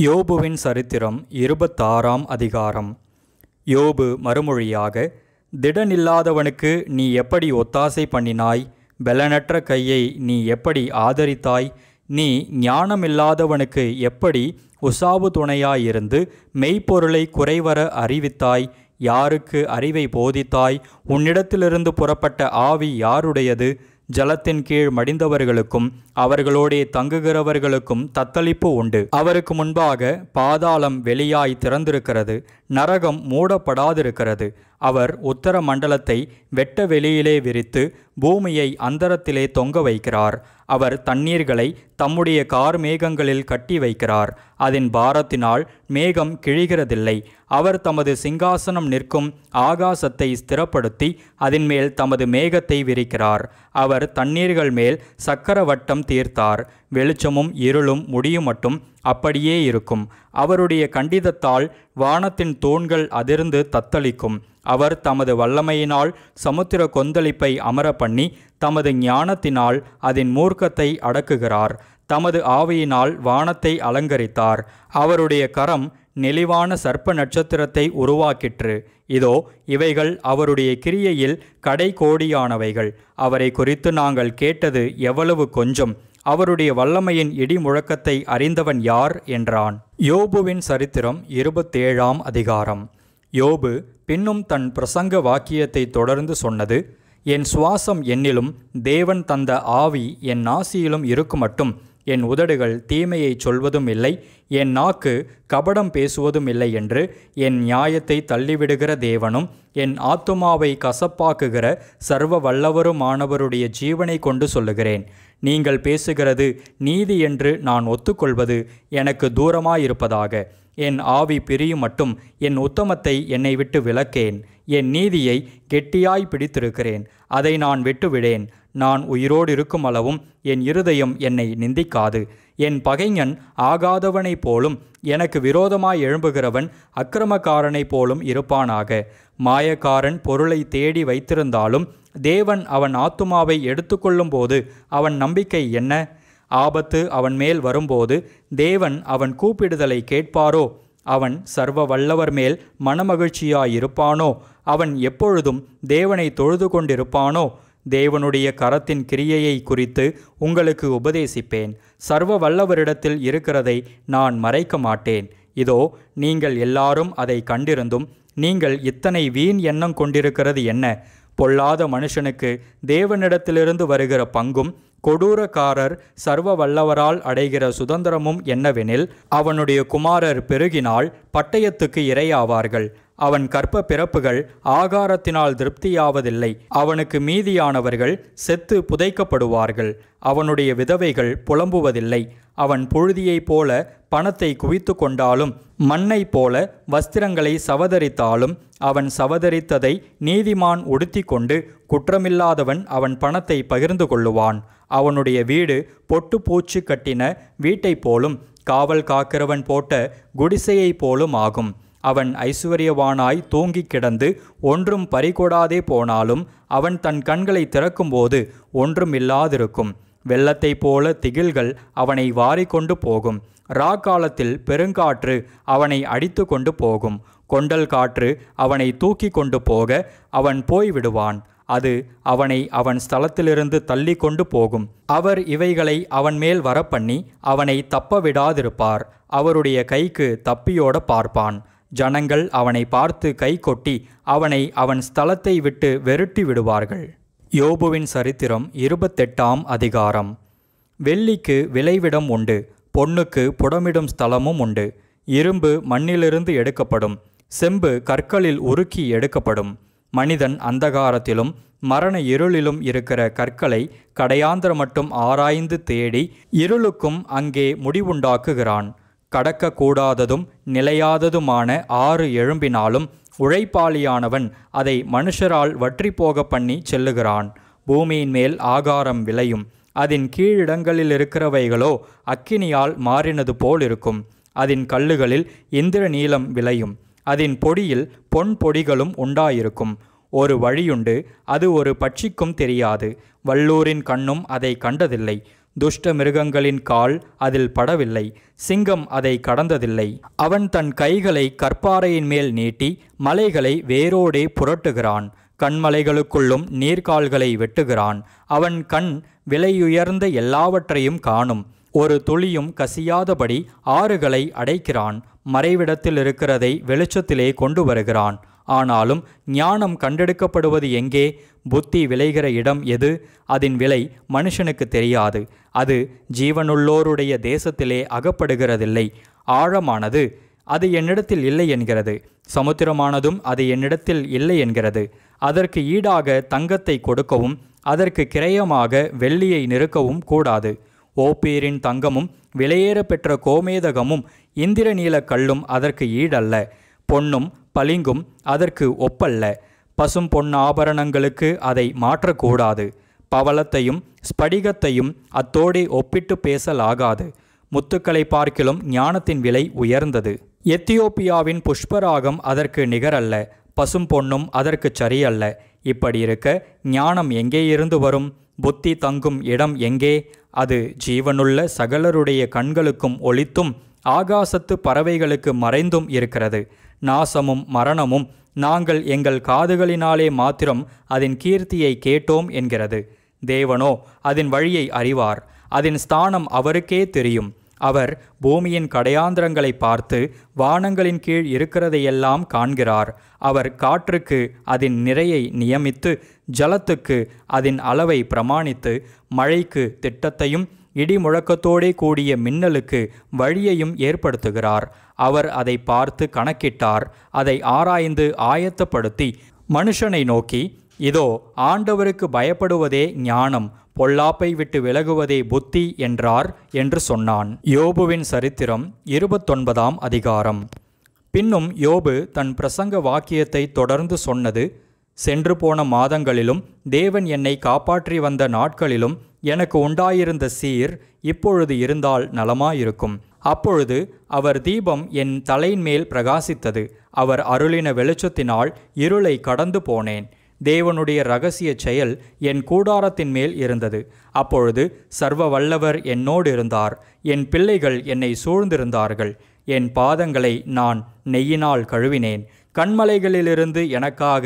யோபுவின் சரித்திரம் 26ஆம் அதிகாரம். யோபு மறுமொழியாக, திடனில்லாதவனுக்கு நீ எப்படி ஒத்தாசை பண்ணினாய்? பெலனற்ற கையை நீ எப்படி ஆதரித்தாய்? நீ ஞானமில்லாதவனுக்கு எப்படி உசாவு துணையாயிருந்து மெய்ப்பொருளை குறைவர அறிவித்தாய்? யாருக்கு அறிவை போதித்தாய்? உன்னிடத்திலிருந்து புறப்பட்ட ஆவி யாருடையது? ஜலத்தின் கீழ் மடிந்தவர்களுக்கும் அவர்களோடே தங்குகிறவர்களுக்கும் தத்தளிப்பு உண்டு. அவருக்கு முன்பாக பாதாளம் வெளியாய் திறந்திருக்கிறது, நரகம் மூடப்படாதிருக்கிறது. அவர் உத்தர மண்டலத்தை வெட்ட வெளியிலே விரித்து பூமியை அந்தரத்திலே தொங்க வைக்கிறார். அவர் தண்ணீர்களை தம்முடைய கார்மேகங்களில் கட்டி வைக்கிறார். அதன் பாரத்தினால் மேகம் கிழிகிறதில்லை. அவர் தமது சிங்காசனம் நிற்கும் ஆகாசத்தை ஸ்திரப்படுத்தி அதன் மேல் தமது மேகத்தை விரிக்கிறார். அவர் தண்ணீர்கள் மேல் சக்கரவட்டம் தீர்த்தார். வெளிச்சமும் இருளும் முடியும் மட்டும் அப்படியே இருக்கும். அவருடைய கண்டிதத்தால் வானத்தின் தூண்கள் அதிர்ந்து தத்தளிக்கும். அவர் தமது வல்லமையினால் சமுத்திர கொந்தளிப்பை அமர பண்ணி தமது ஞானத்தினால் அதன் மூர்க்கத்தை அடக்குகிறார். தமது ஆவியினால் வானத்தை அலங்கரித்தார். அவருடைய கரம் நெளிவான சர்ப்ப நட்சத்திரத்தை உருவாக்கிற்று. இதோ இவைகள் அவருடைய கிரியையில் கடைக்கோடியானவைகள். அவரை குறித்து நாங்கள் கேட்டது எவ்வளவு கொஞ்சம்! அவருடைய வல்லமையின் இடி முழக்கத்தை அறிந்தவன் யார் என்றான். யோபுவின் சரித்திரம் 27ஆம் அதிகாரம். யோபு பின்னும் தன் பிரசங்க வாக்கியத்தை தொடர்ந்து சொன்னது: என் சுவாசம் என்னிலும் தேவன் தந்த ஆவி என் நாசியிலும் இருக்குமட்டும் என் உதடுகள் தீமையை சொல்வதும் இல்லை, என் நாக்கு கபடம் பேசுவதும் இல்லை என்று என் நியாயத்தை தள்ளிவிடுகிற தேவனும் என் ஆத்துமாவை கசப்பாக்குகிற சர்வ வல்லவருமானவருடைய ஜீவனை கொண்டு சொல்லுகிறேன். நீங்கள் பேசுகிறது நீதி என்று நான் ஒத்துக்கொள்வது எனக்கு தூரமாயிருப்பதாக. என் ஆவி பிரியும் மட்டும் என் உத்தமத்தை என்னை விட்டு விலக்கேன். என் நீதியை கெட்டியாய் பிடித்திருக்கிறேன், அதை நான் விட்டுவிடேன். நான் உயிரோடு இருக்கும் அளவும் என் இருதயம் என்னை நிந்திக்காது. என் பகைஞன் ஆகாதவனைப் போலும் எனக்கு விரோதமாய் எழும்புகிறவன் அக்கிரமக்காரனைப் போலும் இருப்பானாக. மாயக்காரன் பொருளை தேடி வைத்திருந்தாலும் தேவன் அவன் ஆத்துமாவை எடுத்துக்கொள்ளும் போது அவன் நம்பிக்கை என்ன? ஆபத்து அவன் மேல் வரும்போது தேவன் அவன் கூப்பிடுதலை கேட்பாரோ? அவன் சர்வ வல்லவர் மேல் மனமகிழ்ச்சியாயிருப்பானோ? அவன் எப்பொழுதும் தேவனை தொழுது கொண்டிருப்பானோ? தேவனுடைய கரத்தின் கிரியையை குறித்து உங்களுக்கு உபதேசிப்பேன். சர்வ வல்லவரிடத்தில் இருக்கிறதை நான் மறைக்க மாட்டேன். இதோ நீங்கள் எல்லாரும் அதை கண்டிருந்தும் நீங்கள் இத்தனை வீண் எண்ணம் கொண்டிருக்கிறது என்ன? பொல்லாத மனுஷனுக்கு தேவனிடத்திலிருந்து வருகிற பங்கும் கொடூரக்காரர் சர்வ வல்லவரால் அடைகிற சுதந்திரமும் என்னவெனில், அவனுடைய குமாரர் பெருகினால் பட்டயத்துக்கு இரையாவார்கள். அவன் கற்ப பிறப்புகள் ஆகாரத்தினால் திருப்தியாவதில்லை. அவனுக்கு மீதியானவர்கள் செத்து புதைக்கப்படுவார்கள். அவனுடைய விதவைகள் புலம்புவதில்லை. அவன் புழுதியைப் போல பணத்தை குவித்து கொண்டாலும் மண்ணை போல வஸ்திரங்களை சவதரித்தாலும் அவன் சவதரித்ததை நீதிமான் உடுத்தி கொண்டு குற்றமில்லாதவன் அவன் பணத்தை பகிர்ந்து கொள்ளுவான். அவனுடைய வீடு பொட்டு பூச்சி கட்டின வீட்டைப் போலும் காவல் காக்கிறவன் போட்ட குடிசையைப் போலும் ஆகும். அவன் ஐசுவரியவானாய் தூங்கி கிடந்து ஒன்றும் பறிகொடாதே போனாலும் அவன் தன் கண்களை திறக்கும்போது ஒன்றும் இல்லாதிருக்கும். வெள்ளத்தைப் போல திகில்கள் அவனை வாரிக்கொண்டு போகும். ராக்காலத்தில் பெருங்காற்று அவனை அடித்து கொண்டு போகும். கொண்டல் காற்று அவனை தூக்கி கொண்டு போக அவன் போய்விடுவான். அது அவனை அவன் ஸ்தலத்திலிருந்து தள்ளி கொண்டு போகும். அவர் இவைகளை அவன் மேல் வரப்பண்ணி அவனை தப்ப விடாதிருப்பார். அவருடைய கைக்கு தப்பியோட பார்ப்பான். ஜனங்கள் அவனை பார்த்து கை கொட்டி அவனை அவன் ஸ்தலத்தை விட்டு வெருட்டி விடுவார்கள். யோபுவின் சரித்திரம் 28ஆம் அதிகாரம். வெள்ளிக்கு விளைவிடம் உண்டு, பொன்னுக்கு புடமிடும் ஸ்தலமும் உண்டு. இரும்பு மண்ணிலிருந்து எடுக்கப்படும், செம்பு கற்களில் உருக்கி எடுக்கப்படும். மனிதன் அந்தகாரத்திலும் மரண இருளிலும் இருக்கிற கற்களை கடையாந்திர மட்டும் ஆராய்ந்து தேடி இருளுக்கும் அங்கே முடிவுண்டாக்குகிறான். கடக்கக்கூடாததும் நிலையாததுமான ஆறு எழும்பினாலும் உழைப்பாளியானவன் அதை மனுஷரால் வற்றி போக பண்ணி செல்லுகிறான். பூமியின் மேல் ஆகாரம் விளையும், அதன் கீழிடங்களில் இருக்கிறவைகளோ அக்கினியால் மாறினது போல் இருக்கும். அதன் கல்லுகளில் இந்திர நீலம் விளையும், அதன் பொடியில் பொன் பொடிகளும் உண்டாயிருக்கும். ஒரு வழியுண்டு, அது ஒரு பட்சிக்கும் தெரியாது. வல்லூரின் கண்ணும் அதை கண்டதில்லை. துஷ்ட மிருகங்களின் கால் அதில் படவில்லை, சிங்கம் அதை கடந்ததில்லை. அவன் தன் கைகளை கற்பாறையின் மேல் நீட்டி மலைகளை வேரோடே புரட்டுகிறான். கண்மலைகளுக்குள்ளும் நீர்கால்களை வெட்டுகிறான். அவன் கண் விலையுயர்ந்த எல்லாவற்றையும் காணும். ஒரு துளியும் கசியாதபடி ஆறுகளை அடைக்கிறான். மறைவிடத்தில் இருக்கிறதை வெளிச்சத்திலே கொண்டு வருகிறான். ஆனாலும் ஞானம் கண்டெடுக்கப்படுவது எங்கே? புத்தி விளைகிற இடம் எது? அதன் விலை மனுஷனுக்கு தெரியாது. அது ஜீவனுள்ளோருடைய தேசத்திலே அகப்படுகிறதில்லை. ஆழமானது, அது என்னிடத்தில் இல்லை என்கிறது. சமுத்திரமானதும் அது என்னிடத்தில் இல்லை என்கிறது. அதற்கு ஈடாக தங்கத்தை கொடுக்கவும் அதற்கு கிரயமாக வெள்ளியை நிறுக்கவும் கூடாது. ஓப்பீரின் தங்கமும் விலையேற பெற்ற கோமேதகமும் இந்திரநீல கல்லும் அதற்கு ஈடல்ல. பொன்னும் பளிங்கும் அதற்கு ஒப்பல்ல. பசும் பொன்னாபரணங்களுக்கு அதை மாற்றக்கூடாது. பவளத்தையும் ஸ்படிகத்தையும் அத்தோடே ஒப்பிட்டு பேசலாகாது. முத்துக்களை பார்க்கிலும் ஞானத்தின் விலை உயர்ந்தது. எத்தியோப்பியாவின் புஷ்பராகம் அதற்கு நிகரல்ல. பசும் பொன்னும் அதற்கு சரியல்ல. இப்படி இருக்க ஞானம் எங்கே இருந்து வரும்? புத்தி தங்கும் இடம் எங்கே? அது ஜீவனுள்ள சகலருடைய கண்களுக்கும் ஒளித்தும் ஆகாசத்து பறவைகளுக்கு மறைந்தும் இருக்கிறது. நாசமும் மரணமும் நாங்கள் எங்கள் காதுகளினாலே மாத்திரம் அதன் கீர்த்தியை கேட்டோம் என்கிறது. தேவனோ அதன் வழியை அறிவார். அதன் ஸ்தானம் அவருக்கே தெரியும். அவர் பூமியின் கடையாந்திரங்களை பார்த்து வானங்களின் கீழ் இருக்கிறதையெல்லாம் காண்கிறார். அவர் காற்றுக்கு அதன் நிறையை நியமித்து ஜலத்துக்கு அதன் அளவை பிரமாணித்து மழைக்கு திட்டத்தையும் இடி முழக்கத்தோடே கூடிய மின்னலுக்கு வழியையும் ஏற்படுத்துகிறார். அவர் அதை பார்த்து கணக்கிட்டார். அதை ஆராய்ந்து ஆயத்தப்படுத்தி மனுஷனை நோக்கி, இதோ ஆண்டவருக்கு பயப்படுவதே ஞானம், பொல்லாப்பை விட்டு விலகுவதே புத்தி என்றார் என்று சொன்னான். யோபுவின் சரித்திரம் 29ஆம் அதிகாரம். பின்னும் யோபு தன் பிரசங்க வாக்கியத்தை தொடர்ந்து சொன்னது, சென்று போன மாதங்களிலும் தேவன் என்னை காப்பாற்றி வந்த நாட்களிலும் எனக்கு உண்டாயிருந்த சீர் இப்பொழுது இருந்தால் நலமாயிருக்கும். அப்பொழுது அவர் தீபம் என் தலையின் மேல் பிரகாசித்தது. அவர் அருளின வெளிச்சத்தினால் இருளை கடந்து போனேன். தேவனுடைய இரகசிய செயல் என் கூடாரத்தின் மேல் இருந்தது. அப்பொழுது சர்வ வல்லவர் என்னோடு இருந்தார். என் பிள்ளைகள் என்னை சூழ்ந்திருந்தார்கள். என் பாதங்களை நான் நெய்யினால் கழுவினேன். கண்மலைகளிலிருந்து எனக்காக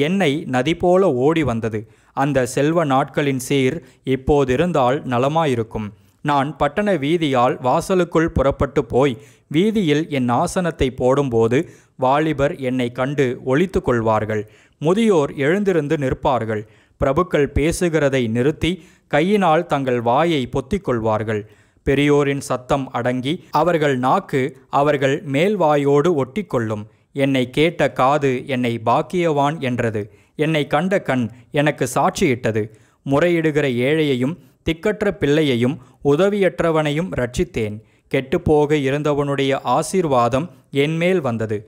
எண்ணெய் நதி போல ஓடி வந்தது. அந்த செல்வ நாட்களின் சீர் இப்போதிருந்தால் நலமாயிருக்கும். நான் பட்டண வீதியால் வாசலுக்குள் புறப்பட்டு போய் வீதியில் என் ஆசனத்தை போடும்போது வாலிபர் என்னை கண்டு ஒளித்து கொள்வார்கள். முதியோர் எழுந்திருந்து நிற்பார்கள். பிரபுக்கள் பேசுகிறதை நிறுத்தி கையினால் தங்கள் வாயை பொத்திக் கொள்வார்கள். பெரியோரின் சத்தம் அடங்கி அவர்கள் நாக்கு அவர்கள் மேல்வாயோடு ஒட்டிக்கொள்ளும். என்னை கேட்ட காது என்னை பாக்கியவான் என்றது. என்னை கண்ட கண் எனக்கு சாட்சியிட்டது. முறையிடுகிற ஏழையையும் திக்கற்ற பிள்ளையையும் உதவியற்றவனையும் ரட்சித்தேன். கெட்டுப்போக இருந்தவனுடைய ஆசீர்வாதம் என்மேல் வந்தது.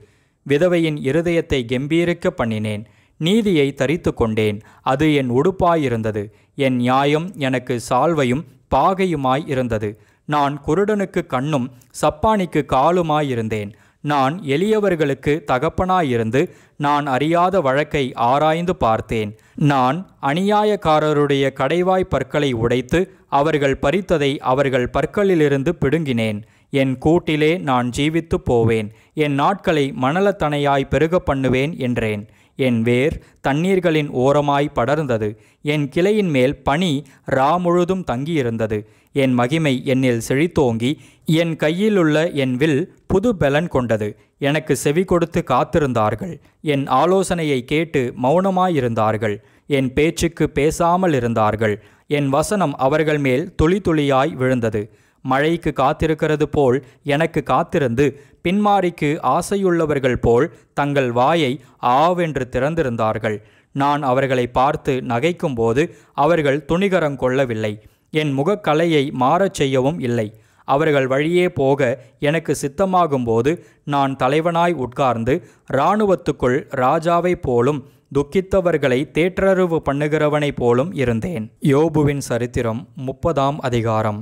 விதவையின் இருதயத்தை கெம்பீரிக்க பண்ணினேன். நீதியை தரித்து கொண்டேன். அது என் உடுப்பாயிருந்தது. என் நியாயம் எனக்கு சால்வையும் பாகையுமாய் இருந்தது. நான் குருடனுக்கு கண்ணும் சப்பானிக்கு காலுமாயிருந்தேன். நான் எளியவர்களுக்கு தகப்பனாயிருந்து நான் அறியாத வழக்கை ஆராய்ந்து பார்த்தேன். நான் அநியாயக்காரருடைய கடைவாய் பற்களை உடைத்து அவர்கள் பறித்ததை அவர்கள் பற்களிலிருந்து பிடுங்கினேன். என் கூட்டிலே நான் ஜீவித்து போவேன். என் நாட்களை மணலத்தனையாய் பெருக பண்ணுவேன் என்றேன். என் வேர் தண்ணீர்களின் ஓரமாய் படர்ந்தது. என் கிளையின் மேல் பனி முழுதும் தங்கியிருந்தது. என் மகிமை என்னில் செழித்தோங்கி என் கையிலுள்ள என் வில் புது பலன் கொண்டது. எனக்கு செவி கொடுத்து காத்திருந்தார்கள். என் ஆலோசனையை கேட்டு மௌனமாயிருந்தார்கள். என் பேச்சுக்கு பேசாமல் இருந்தார்கள். என் வசனம் அவர்கள் மேல் துளி துளியாய் விழுந்தது. மழைக்கு காத்திருக்கிறது போல் எனக்கு காத்திருந்து பின்மாரிக்கு ஆசையுள்ளவர்கள் போல் தங்கள் வாயை ஆவென்று திறந்திருந்தார்கள். நான் அவர்களை பார்த்து நகைக்கும்போது அவர்கள் துணிகரங்கொள்ளவில்லை. என் முகக்கலையை மாறச் செய்யவும் இல்லை. அவர்கள் வழியே போக எனக்கு சித்தமாகும்போது நான் தலைவனாய் உட்கார்ந்து இராணுவத்துக்குள் ராஜாவைப் போலும் துக்கித்தவர்களை தேற்றறிவு பண்ணுகிறவனைப் போலும் இருந்தேன். யோபுவின் சரித்திரம் 30ஆம் அதிகாரம்.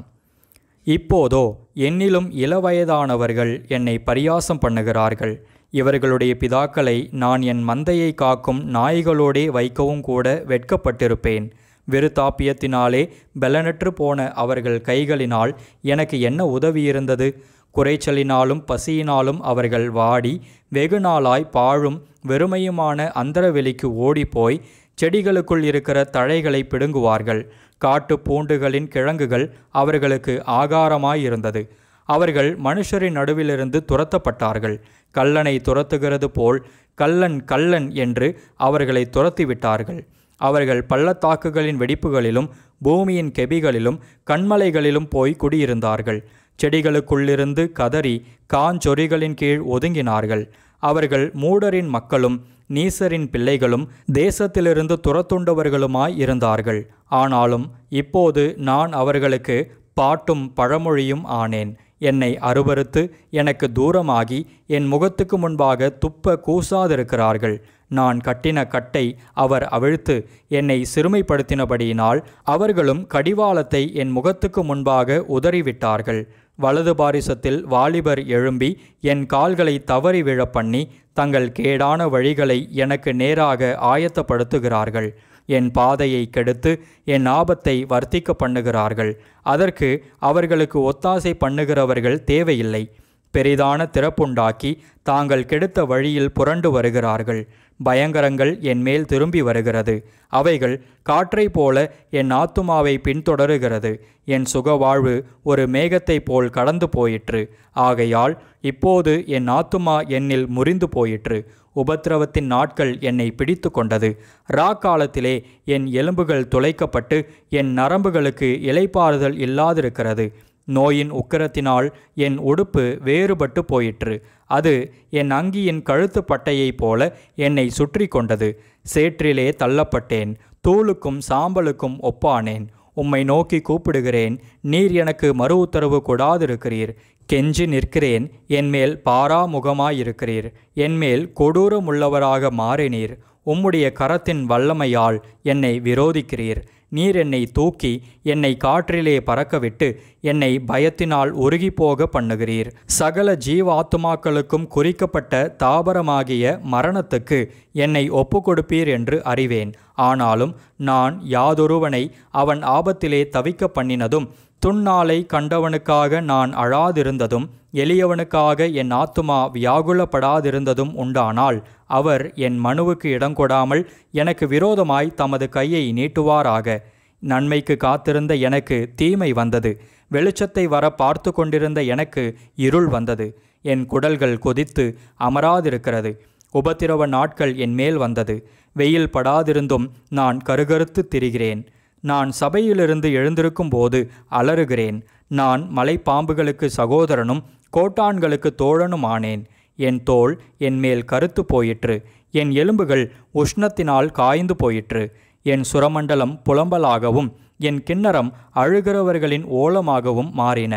இப்போதோ என்னிலும் இளவயதானவர்கள் என்னை பரியாசம் பண்ணுகிறார்கள். இவர்களுடைய பிதாக்களை நான் என் மந்தையை காக்கும் நாய்களோடே வைக்கவும் கூட வெட்கப்பட்டிருப்பேன். விருத்தாப்பியத்தினாலே பலனற்று போன அவர்கள் கைகளினால் எனக்கு என்ன உதவி இருந்தது? குறைச்சலினாலும் பசியினாலும் அவர்கள் வாடி வெகு நாளாய் பாழும் வெறுமையுமான அந்தரவெளிக்கு ஓடிப்போய் செடிகளுக்குள் இருக்கிற தழைகளை பிடுங்குவார்கள். காட்டு பூண்டுகளின் கிழங்குகள் அவர்களுக்கு ஆகாரமாயிருந்தது. அவர்கள் மனுஷரின் நடுவிலிருந்து துரத்தப்பட்டார்கள். கள்ளனை துரத்துகிறது போல் கள்ளன் கள்ளன் என்று அவர்களை துரத்திவிட்டார்கள். அவர்கள் பள்ளத்தாக்குகளின் வெடிப்புகளிலும் பூமியின் கெபிகளிலும் கண்மலைகளிலும் போய் குடியிருந்தார்கள். செடிகளுக்குள்ளிருந்து கதறி காஞ்சொரிகளின் கீழ் ஒதுங்கினார்கள். அவர்கள் மூடரின் மக்களும் நீசரின் பிள்ளைகளும் தேசத்திலிருந்து துரத்துண்டவர்களுமாய் இருந்தார்கள். ஆனாலும் இப்போது நான் அவர்களுக்கு பாட்டும் பழமொழியும் ஆனேன். என்னை அருவருத்து எனக்கு தூரமாகி என் முகத்துக்கு முன்பாக துப்ப கூசாதிருக்கிறார்கள். நான் கட்டின கட்டை அவர் அவிழ்த்து என்னை சிறுமைப்படுத்தினபடியினால் அவர்களும் கடிவாளத்தை என் முகத்துக்கு முன்பாக உதறிவிட்டார்கள். வலது பாரிசத்தில் வாலிபர் எழும்பி என் கால்களை தவறி விழப்பண்ணி தங்கள் கேடான வழிகளை எனக்கு நேராக ஆயத்தப்படுத்துகிறார்கள். என் பாதையை கெடுத்து என் ஆபத்தை வர்த்திக்க பண்ணுகிறார்கள். அதற்கு அவர்களுக்கு ஒத்தாசை பண்ணுகிறவர்கள் தேவையில்லை. பெரிதான திறப்புண்டாக்கி தாங்கள் கெடுத்த வழியில் புரண்டு வருகிறார்கள். பயங்கரங்கள் என் மேல் திரும்பி வருகிறது. அவைகள் காற்றை போல என் ஆத்துமாவை பின்தொடருகிறது. என் சுகவாழ்வு ஒரு மேகத்தைப் போல் கடந்து போயிற்று. ஆகையால் இப்போது என் ஆத்துமா என்னில் முறிந்து போயிற்று. உபத்திரவத்தின் நாட்கள் என்னை பிடித்து கொண்டது. ராக்காலத்திலே என் எலும்புகள் துளைக்கப்பட்டு என் நரம்புகளுக்கு இளைப்பாறுதல் இல்லாதிருக்கிறது. நோயின் உக்கிரத்தினால் என் உடுப்பு வேறுபட்டு போயிற்று. அது என் அங்கியின் கழுத்து பட்டையைப் போல என்னை சுற்றி கொண்டது. சேற்றிலே தள்ளப்பட்டேன். தூளுக்கும் சாம்பலுக்கும் ஒப்பானேன். உம்மை நோக்கி கூப்பிடுகிறேன், நீர் எனக்கு மறு உத்தரவு கொடாதிருக்கிறீர். கெஞ்சி நிற்கிறேன், என்மேல் பாராமுகமாயிருக்கிறீர். என்மேல் கொடூரமுள்ளவராக மாறினீர். உம்முடைய கரத்தின் வல்லமையால் என்னை விரோதிக்கிறீர். நீர் என்னை தூக்கி என்னை காற்றிலே பறக்கவிட்டு என்னை பயத்தினால் உருகிப்போக பண்ணுகிறீர். சகல ஜீவாத்துமாக்களுக்கும் குறிக்கப்பட்ட தாபரமாகிய மரணத்துக்கு என்னை ஒப்புக்கொடுப்பீர் என்று அறிவேன். ஆனாலும் நான் யாதொருவனை அவன் ஆபத்திலே தவிக்க பண்ணினதும் துன்னாலை கண்டவனுக்காக நான் அழாதிருந்ததும் எளியவனுக்காக என் ஆத்துமா வியாகுலப்படாதிருந்ததும் உண்டானால் அவர் என் மனுவுக்கு இடங்கொடாமல் எனக்கு விரோதமாய் தமது கையை நீட்டுவாராக. நன்மைக்கு காத்திருந்த எனக்கு தீமை வந்தது. வெளிச்சத்தை வர பார்த்து கொண்டிருந்த எனக்கு இருள் வந்தது. என் குடல்கள் கொதித்து அமராதிருக்கிறது. உபத்திரவ நாட்கள் என் மேல் வந்தது. வெயில் படாதிருந்தும் நான் கருகருத்து திரிகிறேன். நான் சபையிலிருந்து எழுந்திருக்கும் போது அலறுகிறேன். நான் மலைப்பாம்புகளுக்கு சகோதரனும் கோட்டான்களுக்கு தோழனுமானேன். என் தோல் என் மேல் கருத்து போயிற்று. என் எலும்புகள் உஷ்ணத்தினால் காய்ந்து போயிற்று. என் சுரமண்டலம் புலம்பலாகவும் என் கிண்ணறம் அழுகிறவர்களின் ஓலமாகவும் மாறின.